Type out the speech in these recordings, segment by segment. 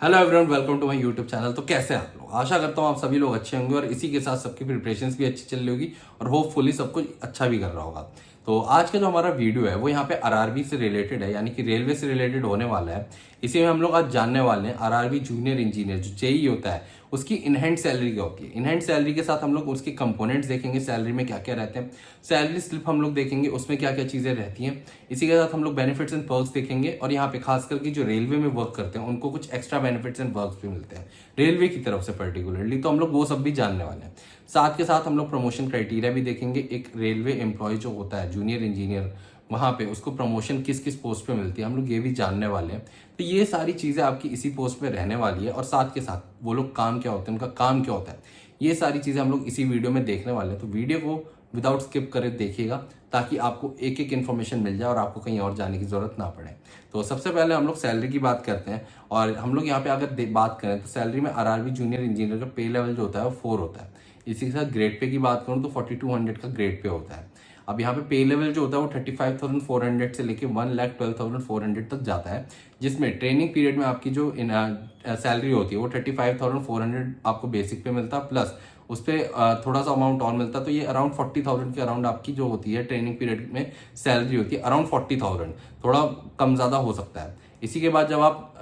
Hello everyone, welcome to my YouTube channel. तो कैसे हैं आप लोग? आशा करता हूँ आप सभी लोग अच्छे होंगे और इसी के साथ सबकी प्रिपरेशंस भी अच्छी चल रही होगी और होपफुली सब कुछ अच्छा भी कर रहा होगा। तो आज का जो हमारा वीडियो है वो यहाँ पे आरआरबी से रिलेटेड है, यानी कि रेलवे से रिलेटेड होने वाला है। इसी में हम लोग आज जानने वाले हैं आरआरबी जूनियर इंजीनियर जो जेई होता है उसकी इनहैंड सैलरी क्या होती है। इनहैंड सैलरी के साथ हम लोग उसके कंपोनेंट्स देखेंगे, सैलरी में क्या क्या रहते हैं, सैलरी स्लिप हम लोग देखेंगे उसमें क्या क्या चीजें रहती हैं। इसी के साथ हम लोग बेनिफिट्स एंड पर्क्स देखेंगे और यहाँ पे खास करके जो रेलवे में वर्क करते हैं उनको कुछ एक्स्ट्रा बेनिफिट्स एंड वर्क्स भी मिलते हैं रेलवे की तरफ से पर्टिकुलरली, तो हम लोग वो सब भी जानने वाले हैं। साथ के साथ हम लोग प्रमोशन क्राइटेरिया भी देखेंगे। एक रेलवे एम्प्लॉय जो होता है जूनियर इंजीनियर, वहां पे उसको प्रमोशन किस किस पोस्ट पे मिलती है हम लोग ये भी जानने वाले हैं। तो ये सारी चीजें आपकी इसी पोस्ट पे रहने वाली है और साथ के साथ वो लोग काम क्या होते हैं, उनका काम क्या होता है, ये सारी चीजें हम लोग इसी वीडियो में देखने वाले हैं। तो वीडियो को विदाउट स्किप करे देखिएगा ताकि आपको एक एक इन्फॉर्मेशन मिल जाए और आपको कहीं और जाने की जरूरत ना पड़े। तो सबसे पहले हम लोग सैलरी की बात करते हैं और हम लोग यहाँ पे अगर बात करें तो सैलरी में आरआरबी जूनियर इंजीनियर का पे लेवल जो होता है वो 4 होता है। इसी के साथ ग्रेड पे की बात करूँ तो 4200 का ग्रेड पे होता है। अब यहाँ पे लेवल जो होता है वो 35,400 से लेके 1,12,400 तक जाता है, जिसमें ट्रेनिंग पीरियड में आपकी जो सैलरी होती है वो 35,400 आपको बेसिक पे मिलता है, प्लस उस पर थोड़ा सा अमाउंट और मिलता है। तो ये अराउंड 40,000 के अराउंड आपकी जो होती है ट्रेनिंग पीरियड में सैलरी होती है, अराउंड 40,000, थोड़ा कम ज़्यादा हो सकता है। इसी के बाद जब आप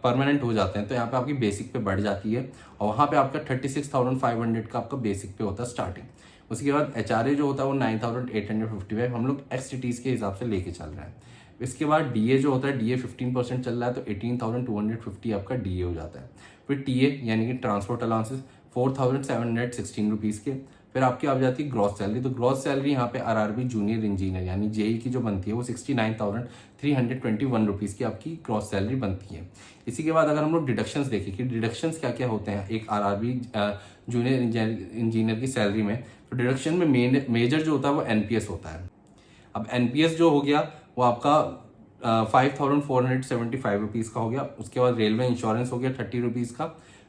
परमानेंट हो जाते हैं तो यहाँ पे आपकी बेसिक पे बढ़ जाती है और वहाँ पे आपका 36,500 का आपका बेसिक पे होता है स्टार्टिंग। उसके बाद एचआरए जो होता है वो 9,855 हम लोग एक्सटीटीज के हिसाब से लेके चल रहे हैं। इसके बाद डीए जो होता है, डीए 15% चल रहा है तो 18,250 आपका डीए हो जाता है। फिर टीए यानी कि ट्रांसपोर्ट अलाउंसेस 4,716 रुपीज़ के। फिर आपकी आ जाती है ग्रॉस सैलरी। तो ग्रॉस सैलरी यहाँ पे आरआरबी जूनियर इंजीनियर यानी जेई की जो बनती है वो 69,321 रुपीज़ की आपकी ग्रॉस सैलरी बनती है। इसी के बाद अगर हम लोग डिडक्शंस देखें कि डिडक्शंस क्या क्या होते हैं एक आरआरबी जूनियर इंजीनियर की सैलरी में, तो डिडक्शन में मेजर जो होता है वो एनपीएस होता है। अब एनपीएस जो हो गया वो आपका 5,475 रुपीज़ का हो गया। उसके बाद रेलवे इंश्योरेंस हो गया 30 रुपीज़ का।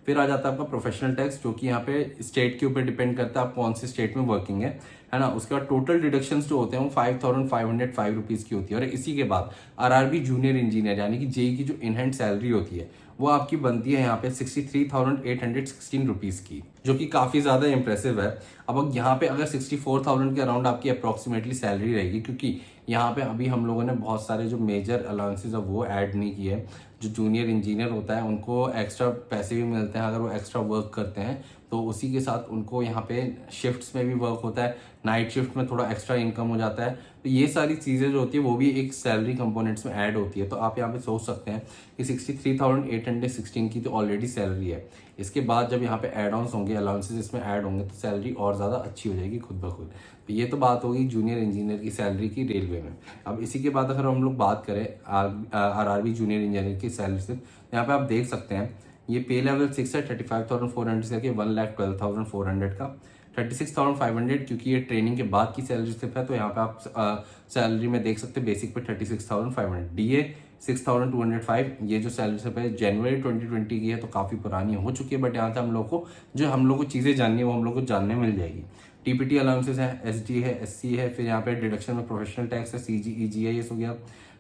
फिर आ जाता है आपका प्रोफेशनल टैक्स जो कि यहाँ पे स्टेट के ऊपर डिपेंड करता है आप कौन से स्टेट में वर्किंग है ना। उसके बाद टोटल डिडक्शंस जो होते हैं वो 5,505 रुपीज़ की होती है। और इसी के बाद आरआरबी जूनियर इंजीनियर यानी कि जेई की जो इनहैंड सैलरी होती है वो आपकी बनती है यहाँ पे 63,816 रुपीज़ की, जो कि काफ़ी ज़्यादा इंप्रेसिव है। अब यहाँ पे अगर 64,000 के अराउंड आपकी अप्रॉक्सीमेटली सैलरी रहेगी, क्योंकि यहाँ पे अभी हम लोगों ने बहुत सारे जो मेजर अलाउंसेस है वो ऐड नहीं किए। जो जूनियर इंजीनियर होता है उनको एक्स्ट्रा पैसे भी मिलते हैं अगर वो एक्स्ट्रा वर्क करते हैं, तो उसी के साथ उनको यहाँ पे शिफ्ट्स में भी वर्क होता है, नाइट शिफ्ट में थोड़ा एक्स्ट्रा इनकम हो जाता है। तो ये सारी चीज़ें जो होती है वो भी एक सैलरी कंपोनेंट्स में ऐड होती है। तो आप यहाँ पे सोच सकते हैं कि 63,816 की तो ऑलरेडी सैलरी है, इसके बाद जब यहाँ पे एड ऑन्स होंगे, अलाउंसेस इसमें ऐड होंगे तो सैलरी और ज़्यादा अच्छी हो जाएगी खुद ब खुद। तो ये तो बात होगी जूनियर इंजीनियर की सैलरी की रेलवे में। अब इसी के बाद अगर हम लोग बात करें आरआरबी जूनियर इंजीनियर की सैलरी से, यहाँ पे आप देख सकते हैं ये पे लेवल 6 है 35,400 से लेकर 1,12,400 का। 36,500 क्योंकि ये ट्रेनिंग के बाद की सैलरी स्लिप है, तो यहाँ पे आप सैलरी में देख सकते हैं बेसिक पे 36,500। डीए 6,205, ये जो सैलरी स्लिप है जनवरी 2020 की है तो काफ़ी पुरानी हो चुकी है, बट यहाँ से हम लोग को चीज़ें जाननी है वो हम लोग को जानने मिल जाएगी। टीपीटी अलाउंसेस है, एसडी है, एससी है, फिर यहाँ पे डिडक्शन में प्रोफेशनल टैक्स है, सीजीई जीआईएस हो गया,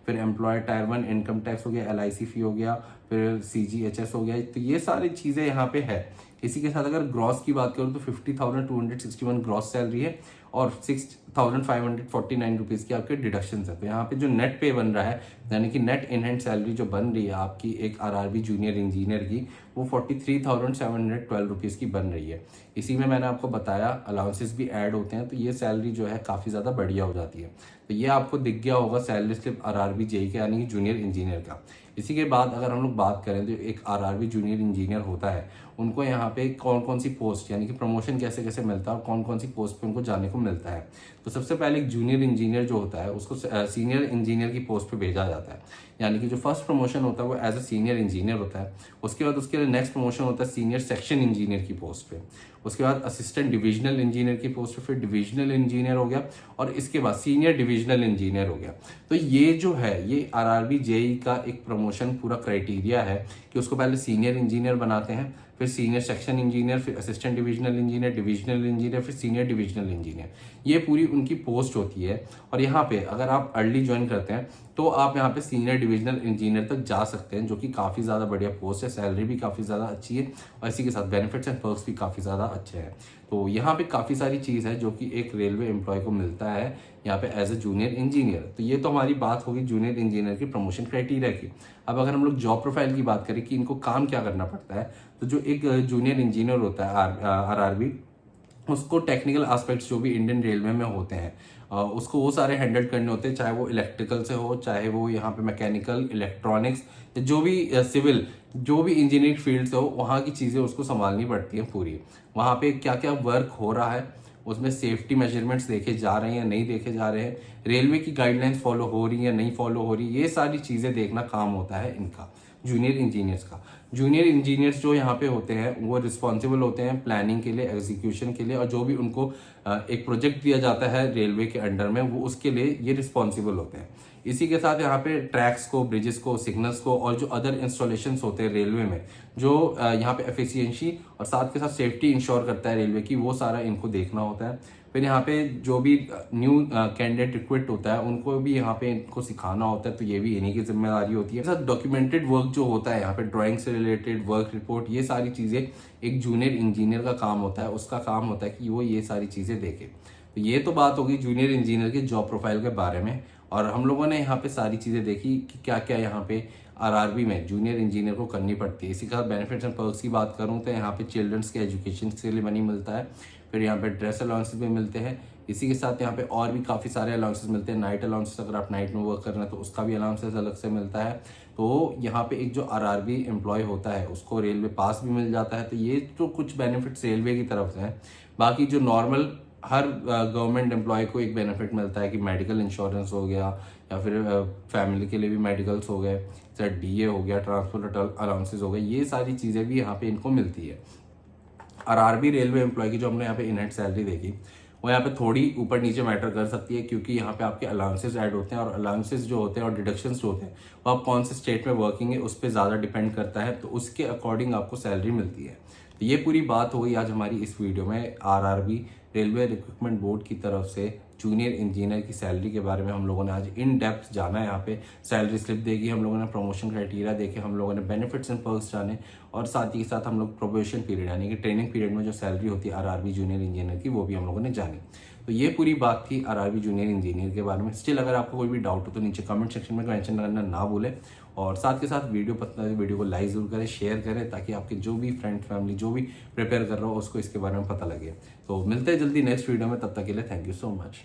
फिर एम्प्लॉय टायर 1 इनकम टैक्स हो गया, एलआईसी फी हो गया, फिर सीजीएचएस हो गया। तो ये सारी चीज़ें यहाँ पे है। इसी के साथ अगर ग्रॉस की बात करूँ तो 50,261 ग्रॉस सैलरी है और 6,549 रुपीज़ की आपके डिडक्शन है। तो यहाँ पे जो नेट पे बन रहा है यानी कि नेट इन हैंड सैलरी जो बन रही है आपकी एक आरआरबी जूनियर इंजीनियर की, वो 43,712 रुपीज़ की बन रही है। इसी में मैंने आपको बताया अलाउंसेस भी ऐड होते हैं, तो ये सैलरी जो है काफ़ी ज़्यादा बढ़िया हो जाती है। तो ये आपको दिख गया होगा सैलरी स्लिप आरआरबी जेई के यानी कि जूनियर इंजीनियर का। इसी के बाद अगर हम लोग बात करें तो एक आरआरबी जूनियर इंजीनियर होता है, उनको यहाँ पे कौन कौन सी पोस्ट यानी कि प्रमोशन कैसे कैसे मिलता है और कौन कौन सी पोस्ट पे उनको जाने को मिलता है। तो सबसे पहले एक जूनियर इंजीनियर जो होता है उसको सीनियर इंजीनियर की पोस्ट पे भेजा जाता है, यानी कि जो फर्स्ट प्रमोशन होता है वो एज अ सीनियर इंजीनियर होता है। उसके बाद उसके लिए नेक्स्ट प्रमोशन होता है सीनियर सेक्शन इंजीनियर की पोस्ट पे। उसके बाद असिस्टेंट डिविजनल इंजीनियर की पोस्ट पे, फिर डिविजनल इंजीनियर हो गया और इसके बाद सीनियर डिविजनल इंजीनियर हो गया। तो ये जो है ये आरआरबी जेई का एक प्रमोशन पूरा क्राइटेरिया है कि उसको पहले सीनियर इंजीनियर बनाते हैं, फिर फिर सीनियर सेक्शन इंजीनियर, फिर असिस्टेंट डिविजनल इंजीनियर, फिर सीनियर डिविजनल इंजीनियर। ये पूरी उनकी पोस्ट होती है। और यहाँ पे अगर आप अर्ली ज्वाइन करते हैं तो आप यहाँ पे सीनियर डिविजनल इंजीनियर तक जा सकते हैं, जो कि काफ़ी ज़्यादा बढ़िया पोस्ट है। सैलरी भी काफ़ी ज़्यादा अच्छी है और इसी के साथ बेनिफिट्स एंड पर्क्स भी काफ़ी ज़्यादा अच्छे हैं। तो यहाँ पे काफ़ी सारी चीज़ है जो कि एक रेलवे एम्प्लॉय को मिलता है यहाँ पे एज ए जूनियर इंजीनियर। तो ये तो हमारी बात होगी जूनियर इंजीनियर की प्रमोशन क्राइटेरिया की। अब अगर हम लोग जॉब प्रोफाइल की बात करें कि इनको काम क्या करना पड़ता है, तो जो एक जूनियर इंजीनियर होता है आरआरबी, उसको टेक्निकल एस्पेक्ट्स जो भी इंडियन रेलवे में होते हैं उसको वो सारे हैंडल करने होते हैं, चाहे वो इलेक्ट्रिकल से हो, चाहे वो यहाँ पे मैकेनिकल, इलेक्ट्रॉनिक्स, जो भी सिविल, जो भी इंजीनियरिंग फील्ड से हो, वहाँ की चीज़ें उसको संभालनी पड़ती हैं पूरी। वहाँ पे क्या क्या वर्क हो रहा है, उसमें सेफ्टी मेजरमेंट्स देखे जा रहे हैं नहीं देखे जा रहे हैं, रेलवे की गाइडलाइंस फॉलो हो रही है नहीं फॉलो हो रही, ये सारी चीज़ें देखना काम होता है इनका, जूनियर इंजीनियर्स का। जूनियर इंजीनियर्स जो यहाँ पे होते हैं वो रिस्पॉन्सिबल होते हैं प्लानिंग के लिए, एग्जीक्यूशन के लिए, और जो भी उनको एक प्रोजेक्ट दिया जाता है रेलवे के अंडर में वो उसके लिए ये रिस्पॉन्सिबल होते हैं। इसी के साथ यहाँ पे ट्रैक्स को, ब्रिजेस को, सिग्नल्स को और जो अदर इंस्टॉलेशंस होते हैं रेलवे में, जो यहाँ पे एफिशिएंसी और साथ के साथ सेफ्टी इंश्योर करता है रेलवे की, वो सारा इनको देखना होता है। फिर यहाँ पे जो भी न्यू कैंडिडेट रिक्रूट होता है उनको भी यहाँ पे इनको सिखाना होता है, तो ये भी इन्हीं की जिम्मेदारी होती है। साथ डॉक्यूमेंटेड वर्क जो होता है यहाँ पे, ड्राइंग से रिलेटेड वर्क रिपोर्ट, ये सारी चीज़ें एक जूनियर इंजीनियर का काम होता है। उसका काम होता है कि वो ये सारी चीज़ें देखे। तो ये तो बात होगी जूनियर इंजीनियर के जॉब प्रोफाइल के बारे में। और हम लोगों ने यहाँ पे सारी चीज़ें देखी कि क्या क्या यहाँ पे आरआरबी में जूनियर इंजीनियर को करनी पड़ती है। इसी के साथ बेनिफिट्स एंड पर्क्स की बात करूँ तो यहाँ पे चिल्ड्रंस के एजुकेशन के लिए मनी मिलता है, फिर यहाँ पे ड्रेस अलाउंसेस भी मिलते हैं। इसी के साथ यहाँ पे और भी काफ़ी सारे अलाउंसेस मिलते हैं। नाइट अलाउंसेस, अगर आप नाइट में वर्क कर रहे हैं तो उसका भी अलाउंसेस अलग से मिलता है। तो यहाँ पे एक जो आरआरबी एम्प्लॉय होता है उसको रेलवे पास भी मिल जाता है। तो ये तो कुछ बेनिफिट्स रेलवे की तरफ से हैं। बाकी जो नॉर्मल हर गवर्नमेंट एम्प्लॉय को एक बेनिफिट मिलता है कि मेडिकल इंश्योरेंस हो गया, या फिर फैमिली के लिए भी मेडिकल्स हो गए, चाहे डीए हो गया, ट्रांसपोर्ट अलाउंसेस हो गए, ये सारी चीज़ें भी यहाँ पे इनको मिलती है। आरआरबी रेलवे एम्प्लॉय की जो हमने यहाँ पे इनहेड सैलरी देखी वो यहाँ पे थोड़ी ऊपर नीचे मैटर कर सकती है, क्योंकि यहाँ पे आपके अलाउंसेस ऐड होते हैं और अलाउंसेस जो होते हैं और डिडक्शंस जो होते हैं वो आप कौन से स्टेट में वर्किंग है उस पर ज़्यादा डिपेंड करता है, तो उसके अकॉर्डिंग आपको सैलरी मिलती है। तो ये पूरी बात हो गई आज हमारी इस वीडियो में आरआरबी रेलवे रिक्रूटमेंट बोर्ड की तरफ से जूनियर इंजीनियर की सैलरी के बारे में हम लोगों ने आज इन डेप्थ जाना है। यहाँ पे सैलरी स्लिप देखी हम लोगों ने, प्रमोशन क्राइटेरिया देखे हम लोगों ने, बेनिफिट्स एंड पर्क्स जाने, और साथ ही साथ हम लोग प्रोबेशन पीरियड यानी कि ट्रेनिंग पीरियड में जो सैलरी होती है आरआरबी जूनियर इंजीनियर की वो भी हम लोगों ने जानी। तो ये पूरी बात थी आरआरबी जूनियर इंजीनियर के बारे में। स्टिल अगर आपको कोई भी डाउट हो तो नीचे कमेंट सेक्शन में मेंशन करना ना भूलें, और साथ के साथ वीडियो पसंद आए वीडियो को लाइक जरूर करें, शेयर करें, ताकि आपके जो भी फ्रेंड फैमिली जो भी प्रिपेयर कर रहा हो उसको इसके बारे में पता लगे। तो मिलते हैं जल्दी नेक्स्ट वीडियो में, तब तक के लिए थैंक यू सो मच।